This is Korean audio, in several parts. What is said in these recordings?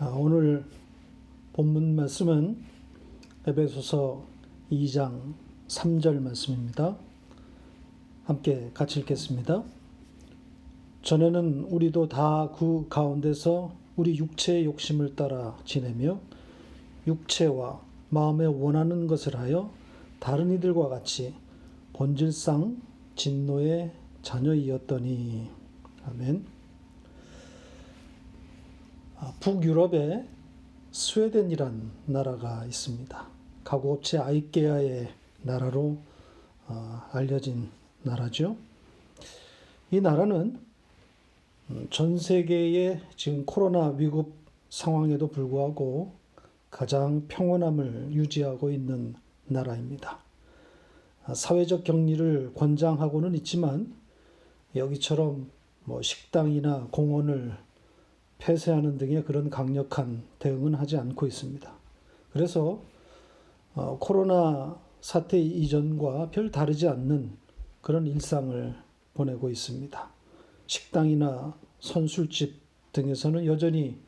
오늘 본문 말씀은 에베소서 2장 3절 말씀입니다. 함께 같이 읽겠습니다. 전에는 우리도 다 그 가운데서 우리 육체의 욕심을 따라 지내며 육체와 마음에 원하는 것을 하여 다른 이들과 같이 본질상 진노의 자녀이었더니. 아멘. 북유럽에 스웨덴이란 나라가 있습니다. 가구업체 아이케아의 나라로 알려진 나라죠. 이 나라는 전 세계의 지금 코로나 위급 상황에도 불구하고 가장 평온함을 유지하고 있는 나라입니다. 사회적 격리를 권장하고는 있지만 여기처럼 식당이나 공원을 폐쇄하는 등의 그런 강력한 대응은 하지 않고 있습니다. 그래서 코로나 사태 이전과 별 다르지 않는 그런 일상을 보내고 있습니다. 식당이나 선술집 등에서는 여전히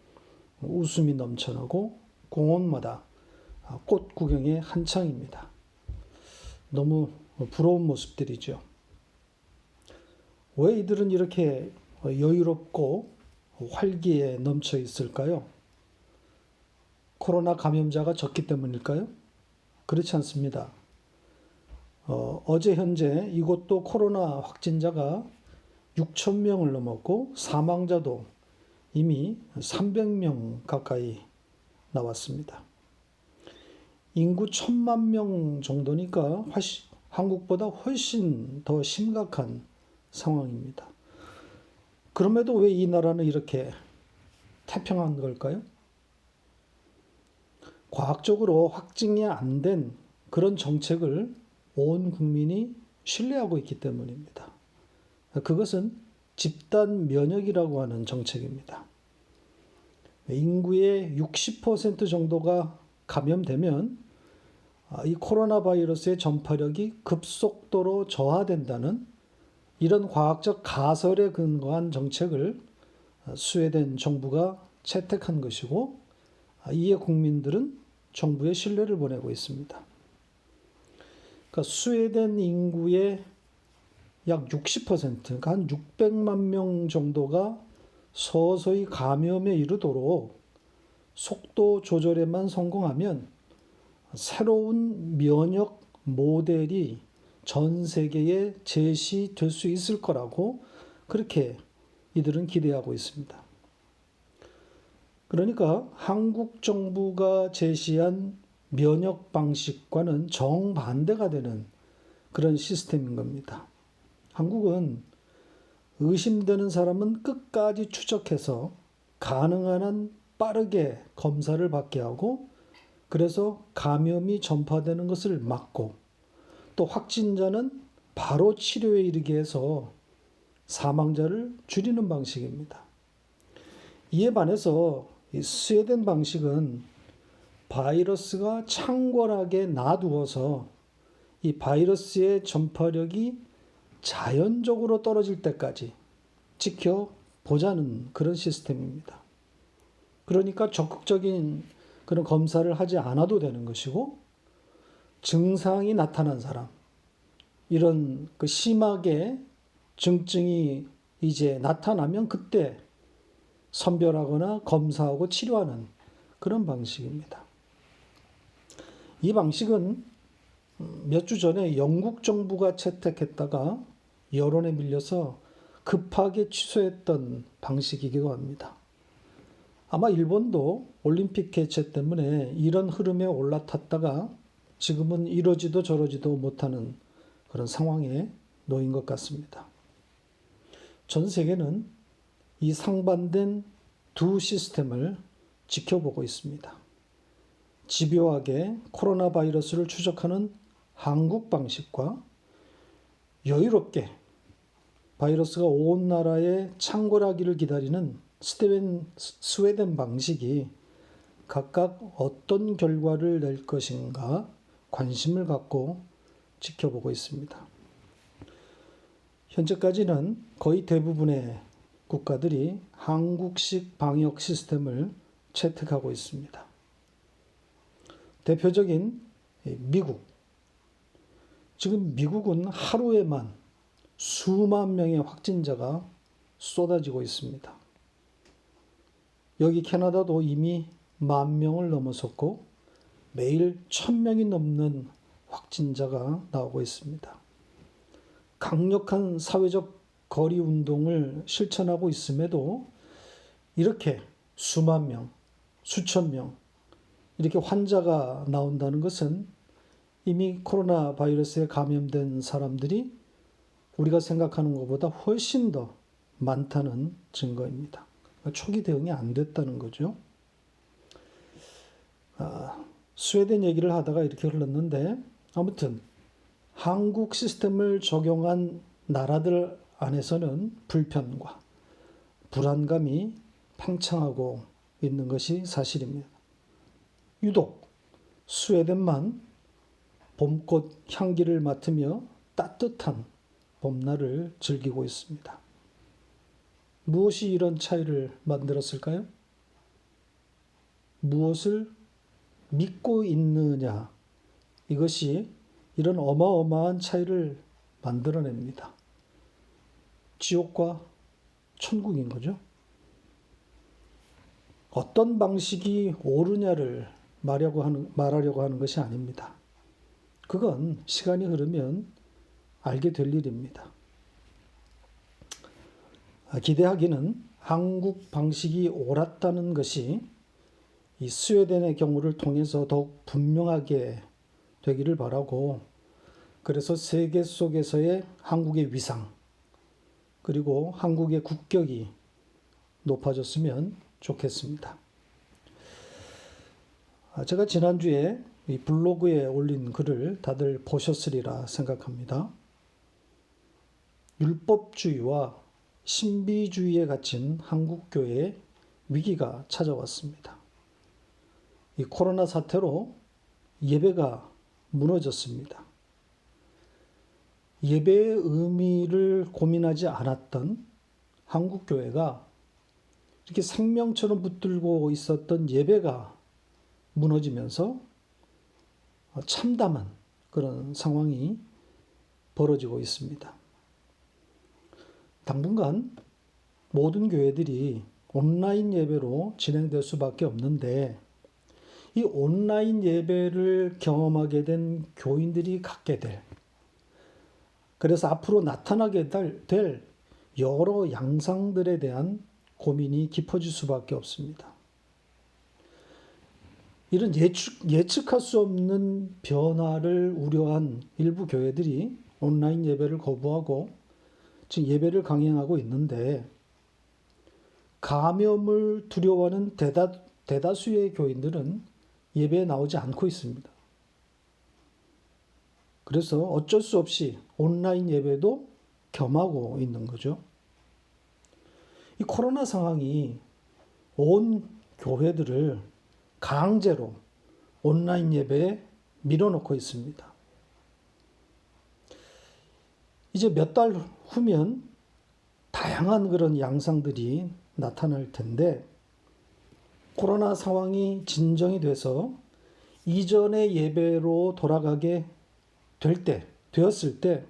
웃음이 넘쳐나고 공원마다 꽃 구경에 한창입니다. 너무 부러운 모습들이죠. 왜 이들은 이렇게 여유롭고 활기에 넘쳐 있을까요? 코로나 감염자가 적기 때문일까요? 그렇지 않습니다. 어제 현재 이곳도 코로나 확진자가 6천 명을 넘었고 사망자도 이미 300명 가까이 나왔습니다. 인구 1,000만 명 정도니까 한국보다 훨씬 더 심각한 상황입니다. 그럼에도 왜 이 나라는 이렇게 태평한 걸까요? 과학적으로 확증이 안 된 그런 정책을 온 국민이 신뢰하고 있기 때문입니다. 그것은 집단 면역이라고 하는 정책입니다. 인구의 60% 정도가 감염되면 이 코로나 바이러스의 전파력이 급속도로 저하된다는 이런 과학적 가설에 근거한 정책을 스웨덴 정부가 채택한 것이고, 이에 국민들은 정부에 신뢰를 보내고 있습니다. 그러니까 스웨덴 인구의 약 60%, 그러니까 한 600만 명 정도가 서서히 감염에 이르도록 속도 조절에만 성공하면 새로운 면역 모델이 전 세계에 제시될 수 있을 거라고 그렇게 이들은 기대하고 있습니다. 그러니까 한국 정부가 제시한 면역 방식과는 정반대가 되는 그런 시스템인 겁니다. 한국은 의심되는 사람은 끝까지 추적해서 가능한 한 빠르게 검사를 받게 하고, 그래서 감염이 전파되는 것을 막고, 또 확진자는 바로 치료에 이르게 해서 사망자를 줄이는 방식입니다. 이에 반해서 이 스웨덴 방식은 바이러스가 창궐하게 놔두어서 이 바이러스의 전파력이 자연적으로 떨어질 때까지 지켜보자는 그런 시스템입니다. 그러니까 적극적인 그런 검사를 하지 않아도 되는 것이고, 증상이 나타난 사람, 이런 심하게 증증이 이제 나타나면 그때 선별하거나 검사하고 치료하는 그런 방식입니다. 이 방식은 몇 주 전에 영국 정부가 채택했다가 여론에 밀려서 급하게 취소했던 방식이기도 합니다. 아마 일본도 올림픽 개최 때문에 이런 흐름에 올라탔다가 지금은 이러지도 저러지도 못하는 그런 상황에 놓인 것 같습니다. 전 세계는 이 상반된 두 시스템을 지켜보고 있습니다. 집요하게 코로나 바이러스를 추적하는 한국 방식과 여유롭게 바이러스가 온 나라에 창궐하기를 기다리는 스웨덴 방식이 각각 어떤 결과를 낼 것인가 관심을 갖고 지켜보고 있습니다. 현재까지는 거의 대부분의 국가들이 한국식 방역 시스템을 채택하고 있습니다. 대표적인 미국. 지금 미국은 하루에만 수만 명의 확진자가 쏟아지고 있습니다. 여기 캐나다도 이미 10,000명을 넘어섰고 매일 1,000명이 넘는 확진자가 나오고 있습니다. 강력한 사회적 거리 운동을 실천하고 있음에도 이렇게 수만 명, 수천 명 이렇게 환자가 나온다는 것은 이미 코로나 바이러스에 감염된 사람들이 우리가 생각하는 것보다 훨씬 더 많다는 증거입니다. 초기 대응이 안 됐다는 거죠. 스웨덴 얘기를 하다가 이렇게 흘렀는데 아무튼 한국 시스템을 적용한 나라들 안에서는 불편과 불안감이 팽창하고 있는 것이 사실입니다. 유독 스웨덴만 봄꽃 향기를 맡으며 따뜻한 봄날을 즐기고 있습니다. 무엇이 이런 차이를 만들었을까요? 무엇을 믿고 있느냐, 이것이 이런 어마어마한 차이를 만들어냅니다. 지옥과 천국인 거죠. 어떤 방식이 옳으냐를 말하려고 하는 것이 아닙니다. 그건 시간이 흐르면 알게 될 일입니다. 기대하기는 한국 방식이 옳았다는 것이 이 스웨덴의 경우를 통해서 더욱 분명하게 되기를 바라고, 그래서 세계 속에서의 한국의 위상 그리고 한국의 국격이 높아졌으면 좋겠습니다. 제가 지난주에 이 블로그에 올린 글을 다들 보셨으리라 생각합니다. 율법주의와 신비주의에 갇힌 한국교회에 위기가 찾아왔습니다. 이 코로나 사태로 예배가 무너졌습니다. 예배의 의미를 고민하지 않았던 한국교회가 이렇게 생명처럼 붙들고 있었던 예배가 무너지면서 참담한 그런 상황이 벌어지고 있습니다. 당분간 모든 교회들이 온라인 예배로 진행될 수밖에 없는데, 이 온라인 예배를 경험하게 된 교인들이 갖게 될, 그래서 앞으로 나타나게 될 여러 양상들에 대한 고민이 깊어질 수밖에 없습니다. 이런 예측할 수 없는 변화를 우려한 일부 교회들이 온라인 예배를 거부하고 지금 예배를 강행하고 있는데, 감염을 두려워하는 대다수의 교인들은 예배에 나오지 않고 있습니다. 그래서 어쩔 수 없이 온라인 예배도 겸하고 있는 거죠. 이 코로나 상황이 온 교회들을 강제로 온라인 예배에 밀어넣고 있습니다. 이제 몇 달 후면 다양한 그런 양상들이 나타날 텐데, 코로나 상황이 진정이 돼서 이전의 예배로 돌아가게 되었을 때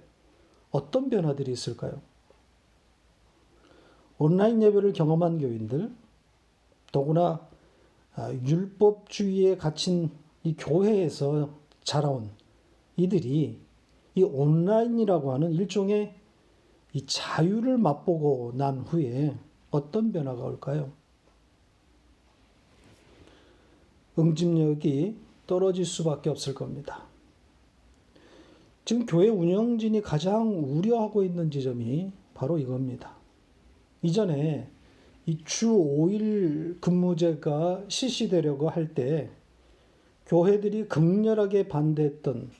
어떤 변화들이 있을까요? 온라인 예배를 경험한 교인들, 더구나 율법주의에 갇힌 이 교회에서 자라온 이들이 이 온라인이라고 하는 일종의 이 자유를 맛보고 난 후에 어떤 변화가 올까요? 응집력이 떨어질 수밖에 없을 겁니다. 지금 교회 운영진이 가장 우려하고 있는 지점이 바로 이겁니다. 이전에 이 주 5일 근무제가 실시되려고 할 때 교회들이 극렬하게 반대했던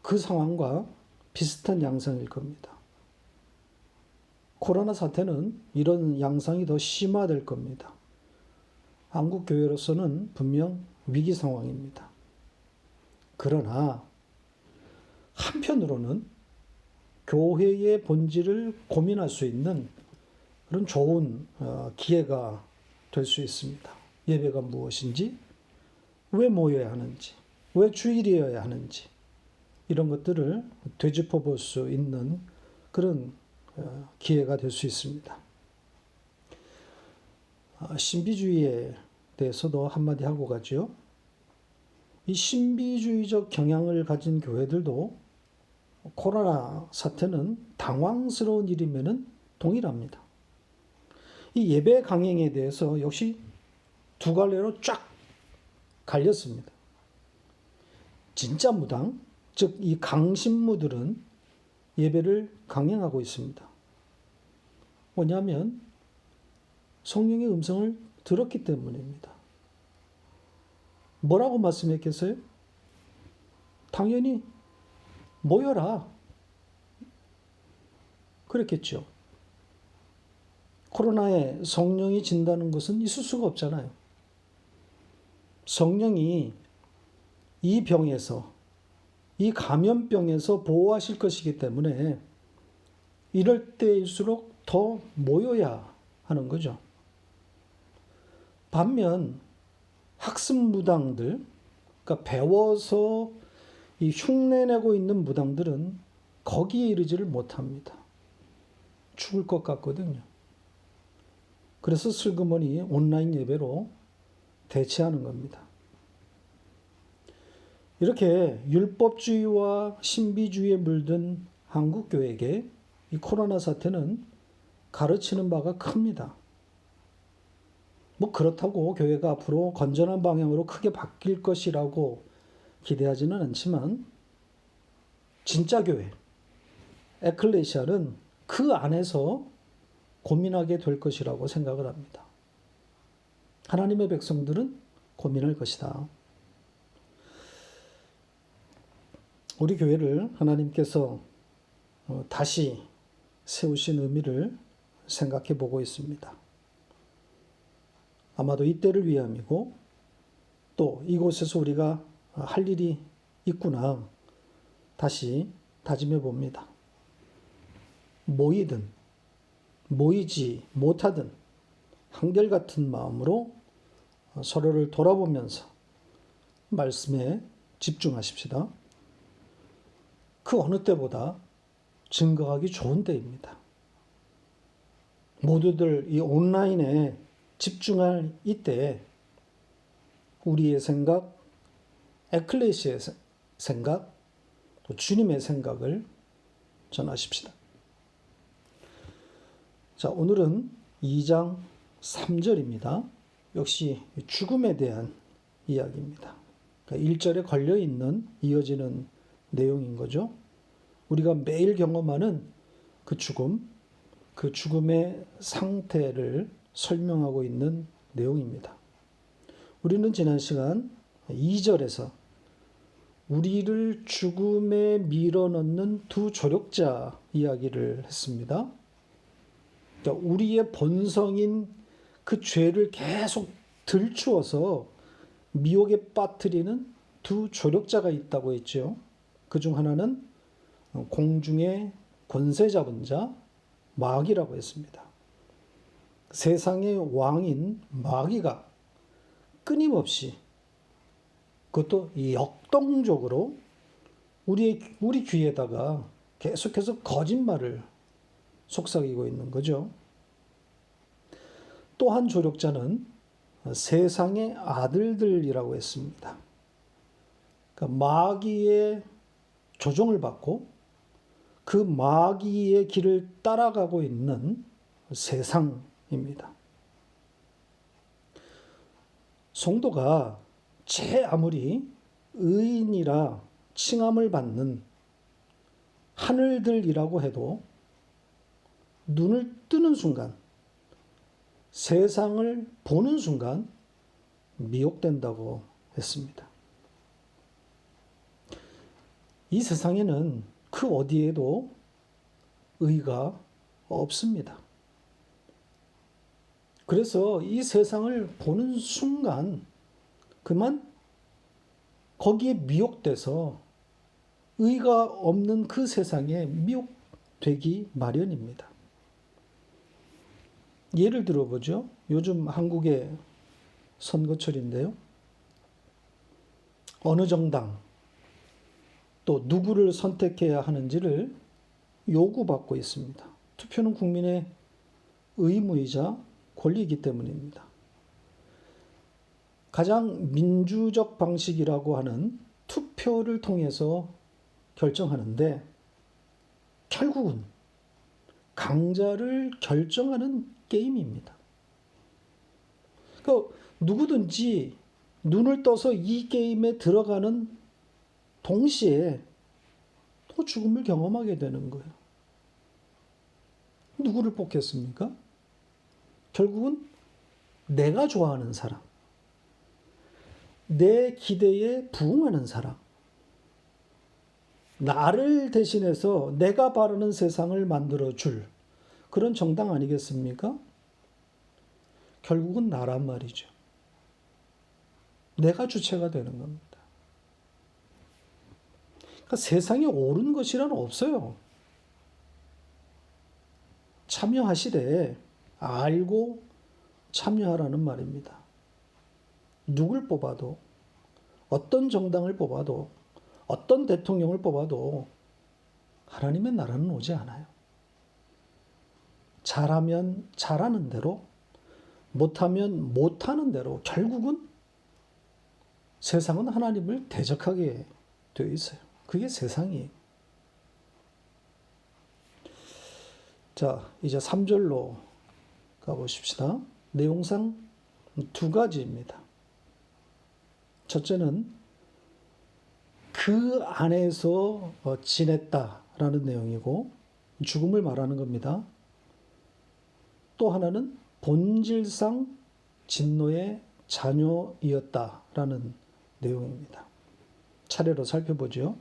그 상황과 비슷한 양상일 겁니다. 코로나 사태는 이런 양상이 더 심화될 겁니다. 한국 교회로서는 분명 위기 상황입니다. 그러나 한편으로는 교회의 본질을 고민할 수 있는 그런 좋은 기회가 될 수 있습니다. 예배가 무엇인지, 왜 모여야 하는지, 왜 주일이어야 하는지 이런 것들을 되짚어 볼 수 있는 그런 기회가 될 수 있습니다. 신비주의에 대해서도 한마디 하고 가죠. 이 신비주의적 경향을 가진 교회들도 코로나 사태는 당황스러운 일이면은 동일합니다. 이 예배 강행에 대해서 역시 두 갈래로 쫙 갈렸습니다. 진짜 무당, 즉 이 강신무들은 예배를 강행하고 있습니다. 뭐냐면 성령의 음성을 들었기 때문입니다. 뭐라고 말씀했겠어요? 당연히 모여라. 그랬겠죠. 코로나에 성령이 진다는 것은 있을 수가 없잖아요. 성령이 이 병에서, 이 감염병에서 보호하실 것이기 때문에 이럴 때일수록 더 모여야 하는 거죠. 반면 학습 무당들, 그러니까 배워서 이 흉내내고 있는 무당들은 거기에 이르지를 못합니다. 죽을 것 같거든요. 그래서 슬그머니 온라인 예배로 대체하는 겁니다. 이렇게 율법주의와 신비주의에 물든 한국교회에게 이 코로나 사태는 가르치는 바가 큽니다. 뭐 그렇다고 교회가 앞으로 건전한 방향으로 크게 바뀔 것이라고 기대하지는 않지만 진짜 교회, 에클레시아는 그 안에서 고민하게 될 것이라고 생각을 합니다. 하나님의 백성들은 고민할 것이다. 우리 교회를 하나님께서 다시 세우신 의미를 생각해 보고 있습니다. 아마도 이때를 위함이고 또 이곳에서 우리가 할 일이 있구나 다시 다짐해 봅니다. 모이든 모이지 못하든 한결같은 마음으로 서로를 돌아보면서 말씀에 집중하십시다. 그 어느 때보다 증거하기 좋은 때입니다. 모두들 이 온라인에 집중할 이때에 우리의 생각, 에클레시아의 생각, 또 주님의 생각을 전하십시다. 자, 오늘은 2장 3절입니다. 역시 죽음에 대한 이야기입니다. 그러니까 1절에 걸려있는 이어지는 내용인 거죠. 우리가 매일 경험하는 그 죽음, 그 죽음의 상태를 설명하고 있는 내용입니다. 우리는 지난 시간 2절에서 우리를 죽음에 밀어넣는 두 조력자 이야기를 했습니다. 그러니까 우리의 본성인 그 죄를 계속 들추어서 미혹에 빠뜨리는 두 조력자가 있다고 했죠. 그중 하나는 공중의 권세 잡은 자, 마귀라고 했습니다. 세상의 왕인 마귀가 끊임없이 그것도 역동적으로 우리 귀에다가 계속해서 거짓말을 속삭이고 있는 거죠. 또 한 조력자는 세상의 아들들이라고 했습니다. 그러니까 마귀의 조종을 받고 그 마귀의 길을 따라가고 있는 세상입니다. 성도가 제 아무리 의인이라 칭함을 받는 하늘들이라고 해도 눈을 뜨는 순간, 세상을 보는 순간 미혹된다고 했습니다. 이 세상에는 그 어디에도 의가 없습니다. 그래서 이 세상을 보는 순간 그만 거기에 미혹돼서 의가 없는 그 세상에 미혹되기 마련입니다. 예를 들어보죠. 요즘 한국의 선거철인데요. 어느 정당 또 누구를 선택해야 하는지를 요구받고 있습니다. 투표는 국민의 의무이자 권리이기 때문입니다. 가장 민주적 방식이라고 하는 투표를 통해서 결정하는데 결국은 강자를 결정하는 게임입니다. 그러니까 누구든지 눈을 떠서 이 게임에 들어가는 동시에 또 죽음을 경험하게 되는 거예요. 누구를 뽑겠습니까? 결국은 내가 좋아하는 사람, 내 기대에 부응하는 사람, 나를 대신해서 내가 바라는 세상을 만들어줄 그런 정당 아니겠습니까? 결국은 나란 말이죠. 내가 주체가 되는 겁니다. 그러니까 세상에 옳은 것이란 없어요. 참여하시되 알고 참여하라는 말입니다. 누굴 뽑아도, 어떤 정당을 뽑아도, 어떤 대통령을 뽑아도 하나님의 나라는 오지 않아요. 잘하면 잘하는 대로, 못하면 못하는 대로 결국은 세상은 하나님을 대적하게 되어 있어요. 그게 세상이에요. 자, 이제 3절로 가보십시다. 내용상 두 가지입니다. 첫째는 그 안에서 지냈다라는 내용이고 죽음을 말하는 겁니다. 또 하나는 본질상 진노의 자녀이었다라는 내용입니다. 차례로 살펴보죠.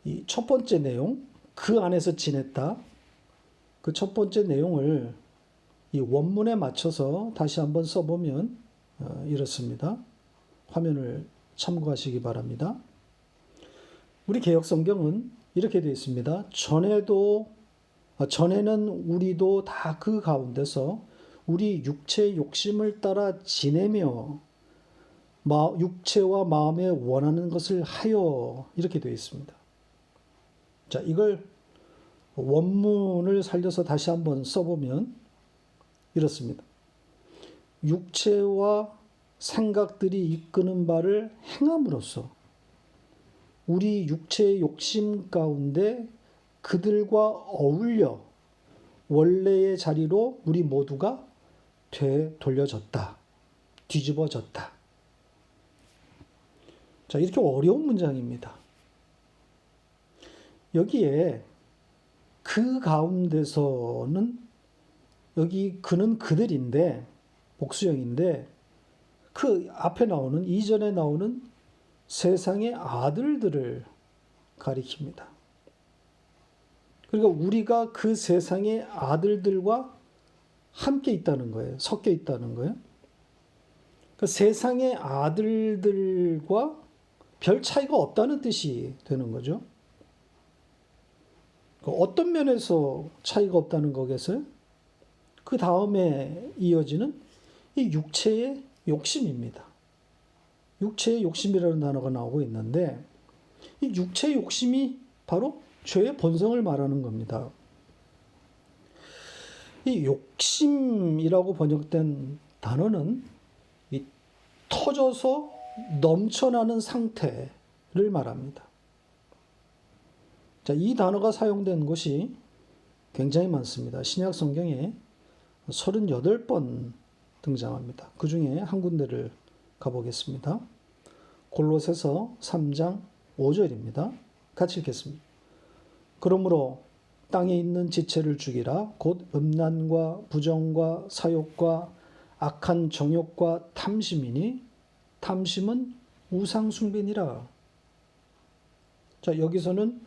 이 첫 번째 내용, 그 안에서 지냈다. 그 첫 번째 내용을 이 원문에 맞춰서 다시 한번 써보면 이렇습니다. 화면을 참고하시기 바랍니다. 우리 개역성경은 이렇게 되어 있습니다. 전에는 우리도 다 그 가운데서 우리 육체의 욕심을 따라 지내며 육체와 마음에 원하는 것을 하여 이렇게 되어 있습니다. 자, 이걸 원문을 살려서 다시 한번 써보면 이렇습니다. 육체와 생각들이 이끄는 바를 행함으로써 우리 육체의 욕심 가운데 그들과 어울려 원래의 자리로 우리 모두가 되돌려졌다. 뒤집어졌다. 자, 이렇게 어려운 문장입니다. 여기에 그 가운데서는 여기 그는 그들인데 복수형인데 그 앞에 나오는 이전에 나오는 세상의 아들들을 가리킵니다. 그러니까 우리가 그 세상의 아들들과 함께 있다는 거예요. 섞여 있다는 거예요. 그 세상의 아들들과 별 차이가 없다는 뜻이 되는 거죠. 어떤 면에서 차이가 없다는 거겠어요? 그 다음에 이어지는 이 육체의 욕심입니다. 육체의 욕심이라는 단어가 나오고 있는데 이 육체의 욕심이 바로 죄의 본성을 말하는 겁니다. 이 욕심이라고 번역된 단어는 이 터져서 넘쳐나는 상태를 말합니다. 자, 이 단어가 사용된 곳이 굉장히 많습니다. 신약 성경에 38번 등장합니다. 그 중에 한 군데를 가보겠습니다. 골로새서 3장 5절입니다. 같이 읽겠습니다. 그러므로 땅에 있는 지체를 죽이라. 곧 음란과 부정과 사욕과 악한 정욕과 탐심이니 탐심은 우상숭배니라. 자, 여기서는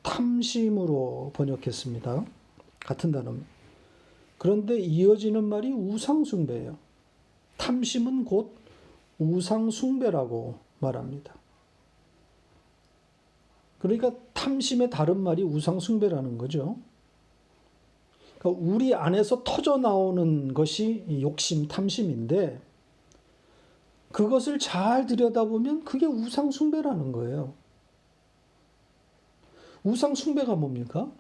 탐심으로 번역했습니다. 같은 단어입니다. 그런데 이어지는 말이 우상숭배예요. 탐심은 곧 우상숭배라고 말합니다. 그러니까 탐심의 다른 말이 우상숭배라는 거죠. 우리 안에서 터져 나오는 것이 욕심, 탐심인데 그것을 잘 들여다보면 그게 우상 숭배라는 거예요. 우상 숭배가 뭡니까?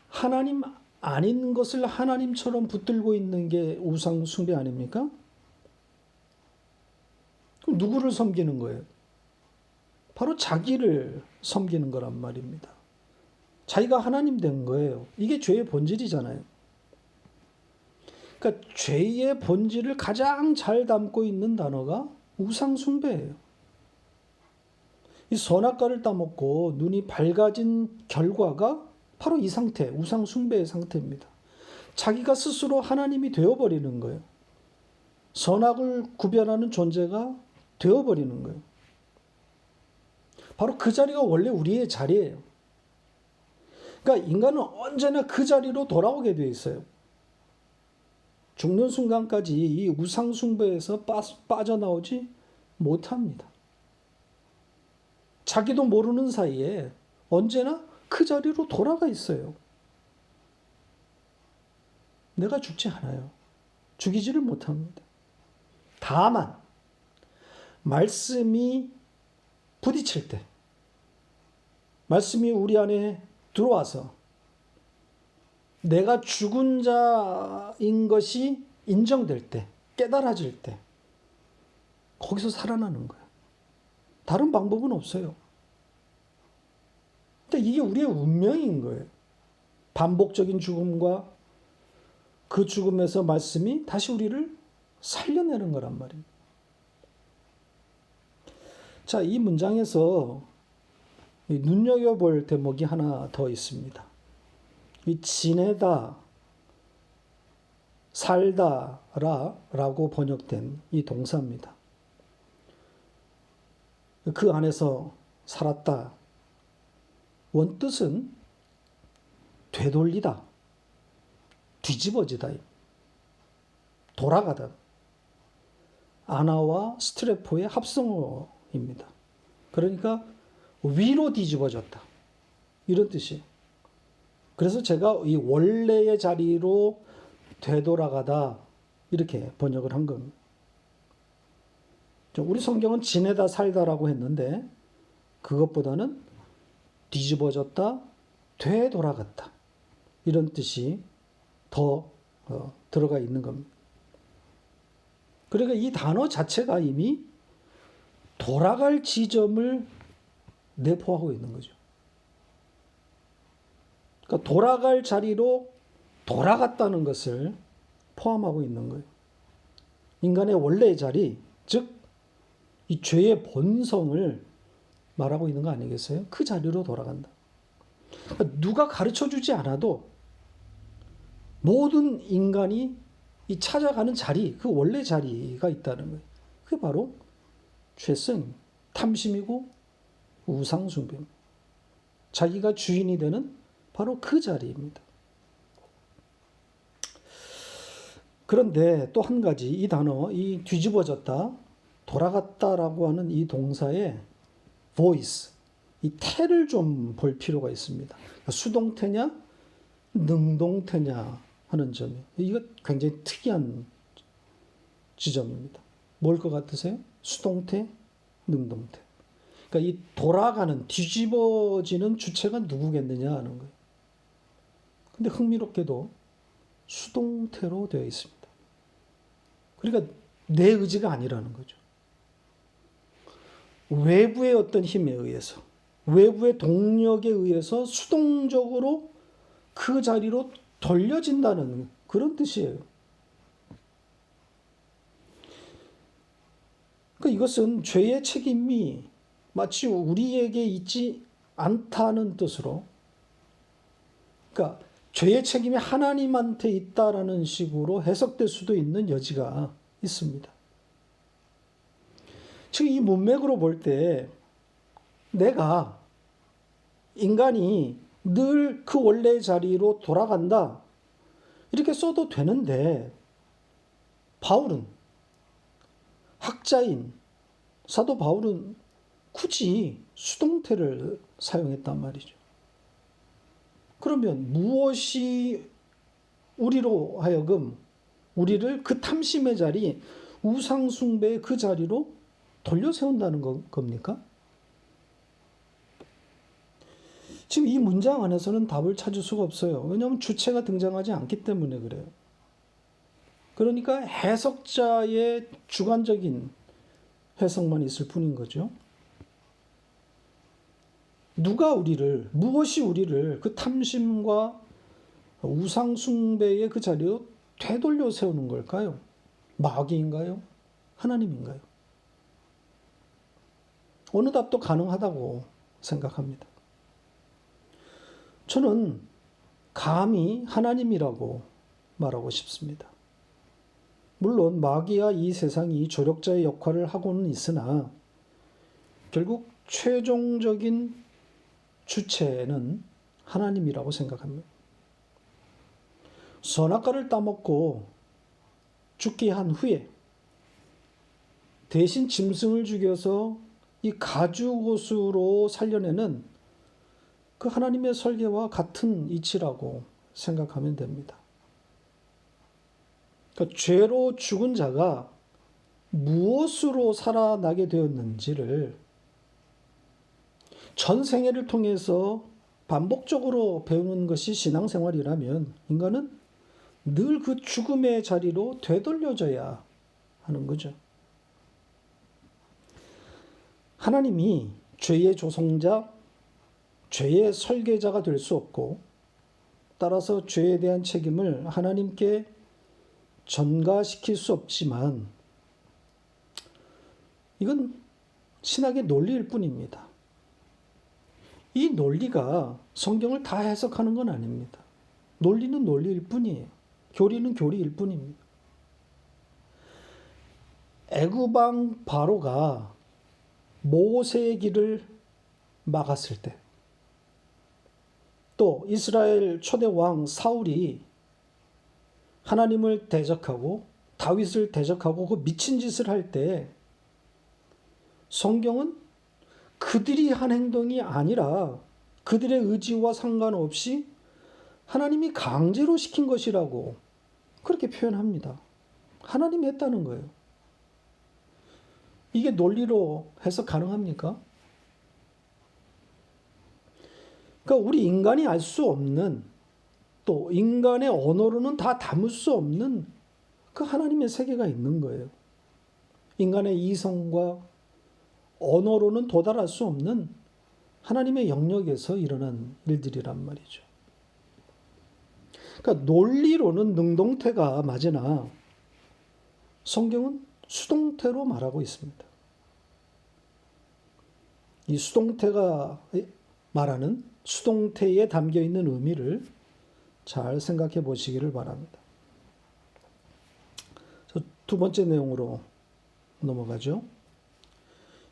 하나님 아닌 것을 하나님처럼 붙들고 있는 게 우상 숭배 아닙니까? 그럼 누구를 섬기는 거예요? 바로 자기를 섬기는 거란 말입니다. 자기가 하나님 된 거예요. 이게 죄의 본질이잖아요. 그러니까 죄의 본질을 가장 잘 담고 있는 단어가 우상 숭배예요. 이 선악과를 따먹고 눈이 밝아진 결과가 바로 이 상태, 우상 숭배의 상태입니다. 자기가 스스로 하나님이 되어버리는 거예요. 선악을 구별하는 존재가 되어버리는 거예요. 바로 그 자리가 원래 우리의 자리예요. 그러니까 인간은 언제나 그 자리로 돌아오게 되어 있어요. 죽는 순간까지 이 우상 숭배에서 빠져나오지 못합니다. 자기도 모르는 사이에 언제나 그 자리로 돌아가 있어요. 내가 죽지 않아요. 죽이지를 못합니다. 다만 말씀이 부딪힐 때, 말씀이 우리 안에 들어와서 내가 죽은 자인 것이 인정될 때, 깨달아질 때 거기서 살아나는 거예요. 다른 방법은 없어요. 근데 이게 우리의 운명인 거예요. 반복적인 죽음과 그 죽음에서 말씀이 다시 우리를 살려내는 거란 말입니다. 자, 이 문장에서 눈여겨볼 대목이 하나 더 있습니다. 이 지내다, 살다라고 번역된 이 동사입니다. 그 안에서 살았다. 원뜻은 되돌리다, 뒤집어지다, 돌아가다. 아나와 스트레포의 합성어입니다. 그러니까 위로 뒤집어졌다. 이런 뜻이에요. 그래서 제가 이 원래의 자리로 되돌아가다 이렇게 번역을 한 겁니다. 우리 성경은 지내다 살다라고 했는데 그것보다는 뒤집어졌다, 되돌아갔다 이런 뜻이 더 들어가 있는 겁니다. 그러니까 이 단어 자체가 이미 돌아갈 지점을 내포하고 있는 거죠. 그러니까 돌아갈 자리로 돌아갔다는 것을 포함하고 있는 거예요. 인간의 원래의 자리, 즉 이 죄의 본성을 말하고 있는 거 아니겠어요? 그 자리로 돌아간다. 그러니까 누가 가르쳐주지 않아도 모든 인간이 이 찾아가는 자리, 그 원래 자리가 있다는 거예요. 그게 바로 죄성, 탐심이고 우상숭배입니다. 자기가 주인이 되는 바로 그 자리입니다. 그런데 또 한 가지 이 단어, 이 뒤집어졌다, 돌아갔다라고 하는 이 동사의 voice, 이 태를 좀 볼 필요가 있습니다. 수동태냐, 능동태냐 하는 점이 이거 굉장히 특이한 지점입니다. 뭘 것 같으세요? 수동태, 능동태. 그러니까 이 돌아가는, 뒤집어지는 주체가 누구겠느냐 하는 거예요. 근데 흥미롭게도 수동태로 되어 있습니다. 그러니까 내 의지가 아니라는 거죠. 외부의 어떤 힘에 의해서, 외부의 동력에 의해서 수동적으로 그 자리로 돌려진다는 그런 뜻이에요. 그러니까 이것은 죄의 책임이 마치 우리에게 있지 않다는 뜻으로, 그러니까 죄의 책임이 하나님한테 있다라는 식으로 해석될 수도 있는 여지가 있습니다. 즉 이 문맥으로 볼 때 내가, 인간이 늘 그 원래의 자리로 돌아간다 이렇게 써도 되는데 바울은, 학자인 사도 바울은 굳이 수동태를 사용했단 말이죠. 그러면 무엇이 우리로 하여금 우리를 그 탐심의 자리, 우상숭배의 그 자리로 돌려 세운다는 겁니까? 지금 이 문장 안에서는 답을 찾을 수가 없어요. 왜냐하면 주체가 등장하지 않기 때문에 그래요. 그러니까 해석자의 주관적인 해석만 있을 뿐인 거죠. 무엇이 우리를 그 탐심과 우상숭배의 그 자리로 되돌려 세우는 걸까요? 마귀인가요? 하나님인가요? 어느 답도 가능하다고 생각합니다. 저는 감히 하나님이라고 말하고 싶습니다. 물론 마귀와 이 세상이 조력자의 역할을 하고는 있으나 결국 최종적인 주체는 하나님이라고 생각합니다. 선악과를 따먹고 죽게 한 후에 대신 짐승을 죽여서 이 가죽옷으로 살려내는 그 하나님의 설계와 같은 이치라고 생각하면 됩니다. 그러니까 죄로 죽은 자가 무엇으로 살아나게 되었는지를 전 생애를 통해서 반복적으로 배우는 것이 신앙생활이라면 인간은 늘 그 죽음의 자리로 되돌려져야 하는 거죠. 하나님이 죄의 조성자, 죄의 설계자가 될 수 없고 따라서 죄에 대한 책임을 하나님께 전가시킬 수 없지만 이건 신학의 논리일 뿐입니다. 이 논리가 성경을 다 해석하는 건 아닙니다. 논리는 논리일 뿐이에요. 교리는 교리일 뿐입니다. 애굽왕 바로가 모세의 길을 막았을 때, 또 이스라엘 초대 왕 사울이 하나님을 대적하고 다윗을 대적하고 그 미친 짓을 할 때 성경은 그들이 한 행동이 아니라 그들의 의지와 상관없이 하나님이 강제로 시킨 것이라고 그렇게 표현합니다. 하나님이 했다는 거예요. 이게 논리로 해석 가능합니까? 그러니까 우리 인간이 알 수 없는, 또 인간의 언어로는 다 담을 수 없는 그 하나님의 세계가 있는 거예요. 인간의 이성과 언어로는 도달할 수 없는 하나님의 영역에서 일어난 일들이란 말이죠. 그러니까 논리로는 능동태가 맞으나 성경은 수동태로 말하고 있습니다. 이 수동태가 말하는 수동태에 담겨 있는 의미를 잘 생각해 보시기를 바랍니다. 두 번째 내용으로 넘어가죠.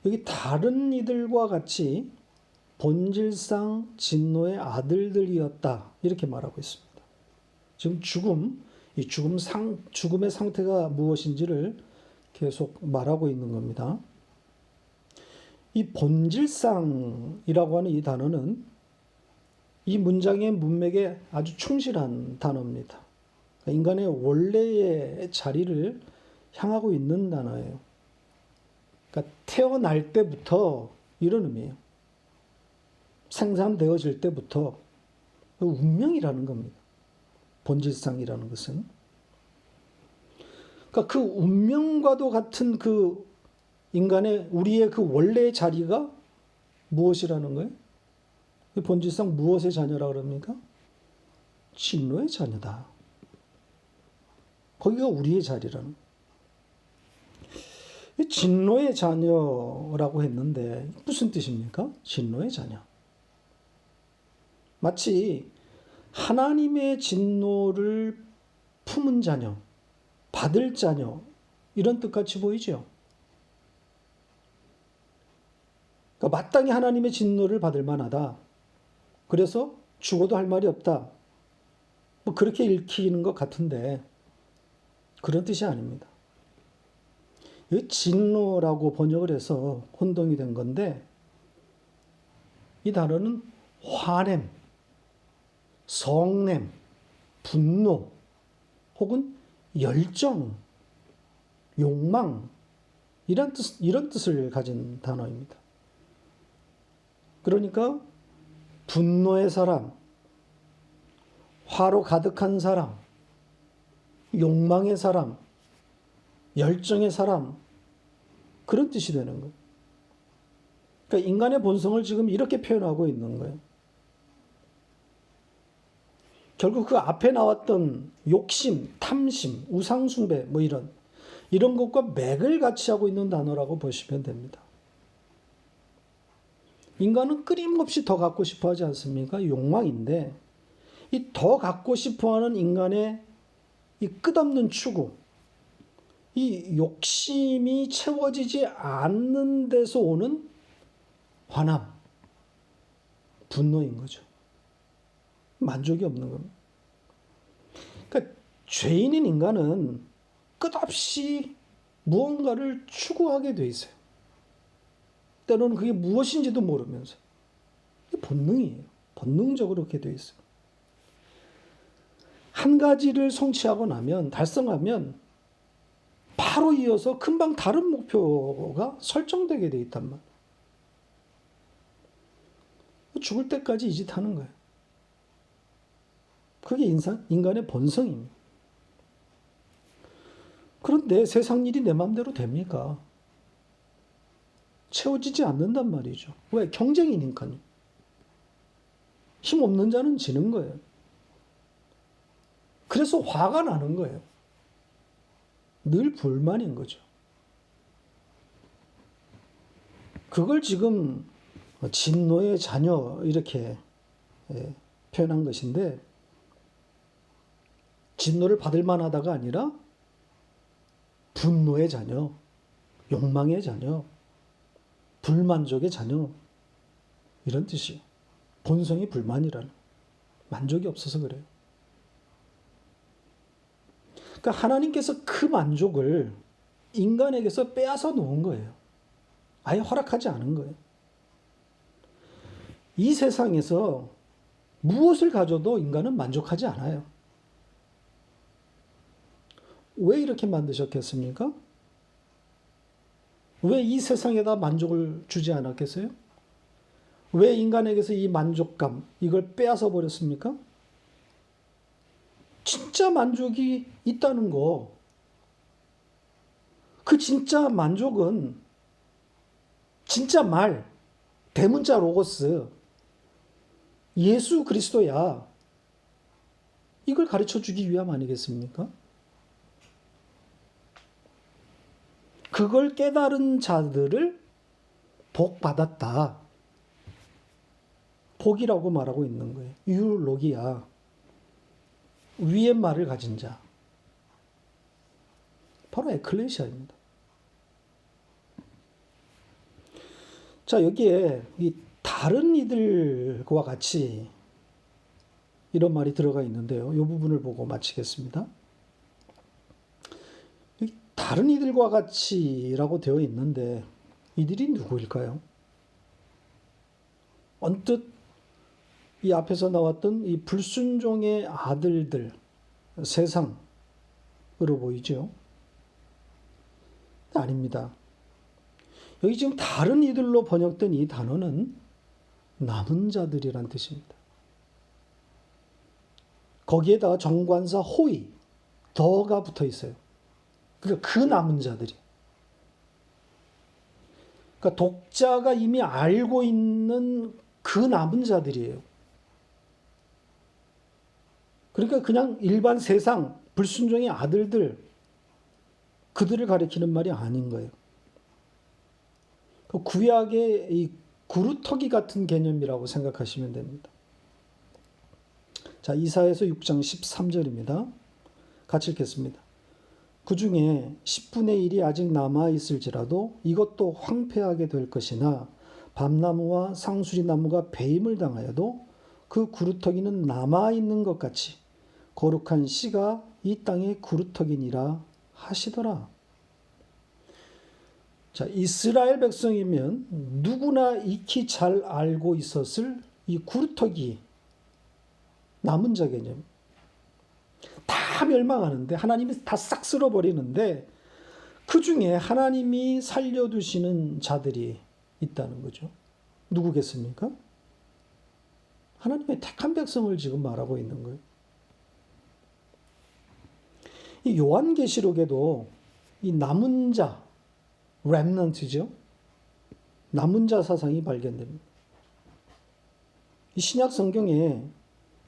여기 다른 이들과 같이 본질상 진노의 아들들이었다 이렇게 말하고 있습니다. 지금 죽음의 상태가 무엇인지를 계속 말하고 있는 겁니다. 이 본질상이라고 하는 이 단어는 이 문장의 문맥에 아주 충실한 단어입니다. 인간의 원래의 자리를 향하고 있는 단어예요. 그러니까 태어날 때부터 이런 의미예요. 생산되어질 때부터 운명이라는 겁니다. 본질상이라는 것은. 그러니까 그 운명과도 같은 그 인간의 우리의 그 원래의 자리가 무엇이라는 거예요? 본질상 무엇의 자녀라 그럽니까? 진노의 자녀다. 거기가 우리의 자리라는 거예요. 진노의 자녀라고 했는데 무슨 뜻입니까? 진노의 자녀. 마치 하나님의 진노를 품은 자녀, 받을 자녀 이런 뜻같이 보이죠. 그러니까 마땅히 하나님의 진노를 받을 만하다. 그래서 죽어도 할 말이 없다. 뭐 그렇게 읽히는 것 같은데 그런 뜻이 아닙니다. 이 진노라고 번역을 해서 혼동이 된 건데 이 단어는 화냄, 성냄, 분노, 혹은 열정, 욕망, 이런 뜻을 가진 단어입니다. 그러니까 분노의 사람, 화로 가득한 사람, 욕망의 사람, 열정의 사람, 그런 뜻이 되는 거예요. 그러니까 인간의 본성을 지금 이렇게 표현하고 있는 거예요. 결국 그 앞에 나왔던 욕심, 탐심, 우상숭배 뭐 이런 것과 맥을 같이 하고 있는 단어라고 보시면 됩니다. 인간은 끊임없이 더 갖고 싶어 하지 않습니까? 욕망인데 이 더 갖고 싶어 하는 인간의 이 끝없는 추구, 이 욕심이 채워지지 않는 데서 오는 화남, 분노인 거죠. 만족이 없는 겁니다. 그러니까 죄인인 인간은 끝없이 무언가를 추구하게 돼 있어요. 때로는 그게 무엇인지도 모르면서. 이게 본능이에요. 본능적으로 그렇게 돼 있어요. 한 가지를 성취하고 나면, 달성하면 바로 이어서 금방 다른 목표가 설정되게 돼 있단 말이에요. 죽을 때까지 이 짓 하는 거예요. 그게 인간의 본성입니다. 그런데 세상 일이 내 마음대로 됩니까? 채워지지 않는단 말이죠. 왜? 경쟁이니까요. 힘 없는 자는 지는 거예요. 그래서 화가 나는 거예요. 늘 불만인 거죠. 그걸 지금 진노의 자녀 이렇게 표현한 것인데, 진노를 받을 만하다가 아니라 분노의 자녀, 욕망의 자녀, 불만족의 자녀, 이런 뜻이에요. 본성이 불만이라는, 만족이 없어서 그래요. 그러니까 하나님께서 그 만족을 인간에게서 빼앗아 놓은 거예요. 아예 허락하지 않은 거예요. 이 세상에서 무엇을 가져도 인간은 만족하지 않아요. 왜 이렇게 만드셨겠습니까? 왜 이 세상에다 만족을 주지 않았겠어요? 왜 인간에게서 이 만족감, 이걸 빼앗아 버렸습니까? 진짜 만족이 있다는 거, 그 진짜 만족은 진짜 말, 대문자 로고스, 예수 그리스도야. 이걸 가르쳐 주기 위함 아니겠습니까? 그걸 깨달은 자들을 복 받았다. 복이라고 말하고 있는 거예요. 유로기야. 위의 말을 가진 자. 바로 에클레시아입니다. 자, 여기에 이 다른 이들과 같이 이런 말이 들어가 있는데요. 이 부분을 보고 마치겠습니다. 다른 이들과 같이라고 되어 있는데 이들이 누구일까요? 언뜻 이 앞에서 나왔던 이 불순종의 아들들, 세상으로 보이죠? 아닙니다. 여기 지금 다른 이들로 번역된 이 단어는 남은 자들이란 뜻입니다. 거기에다가 정관사 호의, 더가 붙어 있어요. 그러니까 그 남은 자들이. 그러니까 독자가 이미 알고 있는 그 남은 자들이에요. 그러니까 그냥 일반 세상, 불순종의 아들들, 그들을 가리키는 말이 아닌 거예요. 구약의 이 구루터기 같은 개념이라고 생각하시면 됩니다. 자, 이사야서 6장 13절입니다. 같이 읽겠습니다. 그 중에 10분의 1이 아직 남아있을지라도 이것도 황폐하게 될 것이나 밤나무와 상수리나무가 배임을 당하여도 그 구루터기는 남아있는 것 같이 거룩한 씨가 이 땅의 구루터기니라 하시더라. 자, 이스라엘 백성이면 누구나 익히 잘 알고 있었을 이 구루터기, 남은 자 개념. 다 멸망하는데 하나님이 다 싹 쓸어버리는데 그 중에 하나님이 살려두시는 자들이 있다는 거죠. 누구겠습니까? 하나님의 택한 백성을 지금 말하고 있는 거예요. 이 요한계시록에도 이 남은 자, 렘넌트죠. 남은 자 사상이 발견됩니다. 이 신약 성경에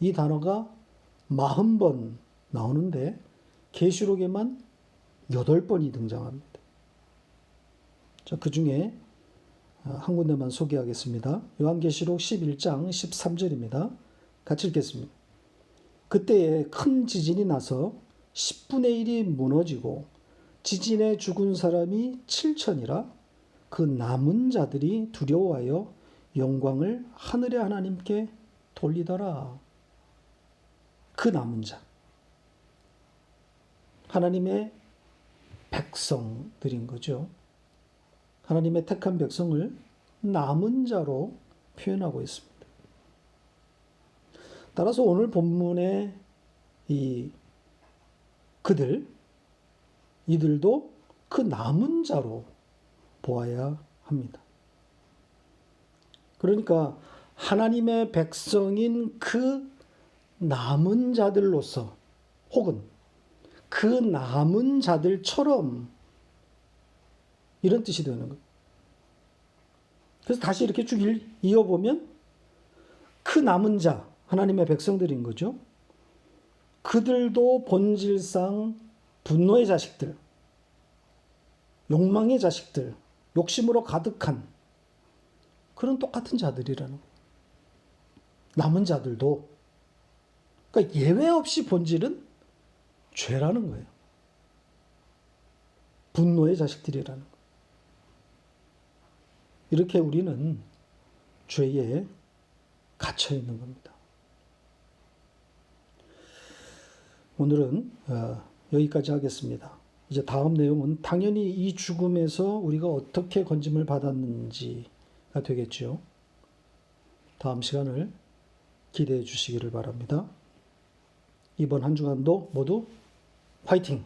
이 단어가 40번 나오는데 계시록에만 8번이 등장합니다. 자, 그 중에 한 군데만 소개하겠습니다. 요한계시록 11장 13절입니다. 같이 읽겠습니다. 그때에 큰 지진이 나서 10분의 1이 무너지고 지진에 죽은 사람이 7천이라 그 남은 자들이 두려워하여 영광을 하늘의 하나님께 돌리더라. 그 남은 자. 하나님의 백성들인 거죠. 하나님의 택한 백성을 남은 자로 표현하고 있습니다. 따라서 오늘 본문의 이들도 그 남은 자로 보아야 합니다. 그러니까 하나님의 백성인 그 남은 자들로서 혹은 그 남은 자들처럼 이런 뜻이 되는 거예요. 그래서 다시 이렇게 쭉 이어보면 그 남은 자, 하나님의 백성들인 거죠. 그들도 본질상 분노의 자식들, 욕망의 자식들, 욕심으로 가득한 그런 똑같은 자들이라는 거예요. 남은 자들도. 그러니까 예외 없이 본질은 죄라는 거예요. 분노의 자식들이라는 거예요. 이렇게 우리는 죄에 갇혀 있는 겁니다. 오늘은 여기까지 하겠습니다. 이제 다음 내용은 당연히 이 죽음에서 우리가 어떻게 건짐을 받았는지가 되겠죠. 다음 시간을 기대해 주시기를 바랍니다. 이번 한 주간도 모두 화이팅!